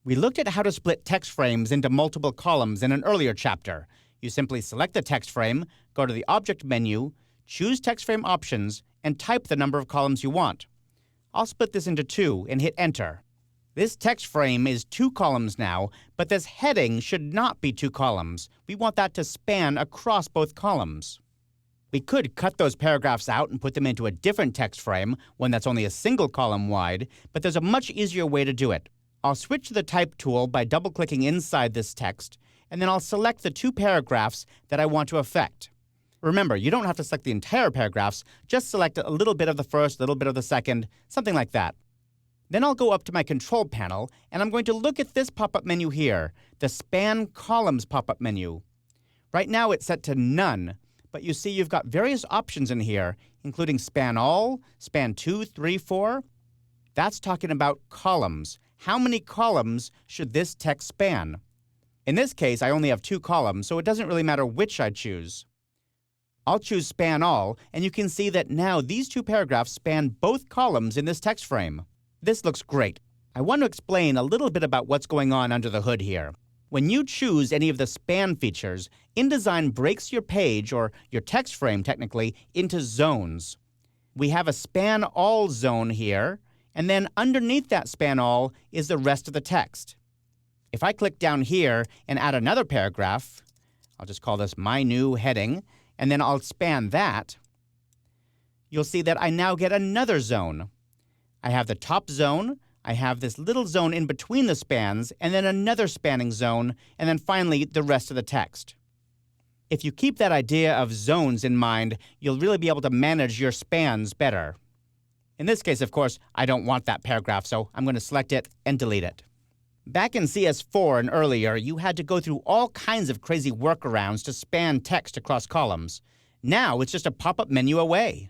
We looked at how to split text frames into multiple columns in an earlier chapter. You simply select the text frame, go to the Object menu, choose Text Frame Options, and type the number of columns you want. I'll split this into 2 and hit Enter. This text frame is 2 columns now, but this heading should not be 2 columns. We want that to span across both columns. We could cut those paragraphs out and put them into a different text frame, one that's only a single column wide, but there's a much easier way to do it. I'll switch to the Type tool by double-clicking inside this text, and then I'll select the 2 paragraphs that I want to affect. Remember, you don't have to select the entire paragraphs, just select a little bit of the first, a little bit of the second, something like that. Then I'll go up to my Control panel, and I'm going to look at this pop-up menu here, the Span Columns pop-up menu. Right now it's set to None, but you see you've got various options in here, including Span All, Span 2, 3, 4. That's talking about columns. How many columns should this text span? In this case, I only have 2 columns, so it doesn't really matter which I choose. I'll choose Span All, and you can see that now these 2 paragraphs span both columns in this text frame. This looks great. I want to explain a little bit about what's going on under the hood here. When you choose any of the span features, InDesign breaks your page, or your text frame technically, into zones. We have a Span All zone here, and then underneath that Span All is the rest of the text. If I click down here and add another paragraph, I'll just call this My New Heading, and then I'll span that, you'll see that I now get another zone. I have the top zone, I have this little zone in between the spans, and then another spanning zone, and then finally the rest of the text. If you keep that idea of zones in mind, you'll really be able to manage your spans better. In this case, of course, I don't want that paragraph, so I'm going to select it and delete it. Back in CS4 and earlier, you had to go through all kinds of crazy workarounds to span text across columns. Now it's just a pop-up menu away.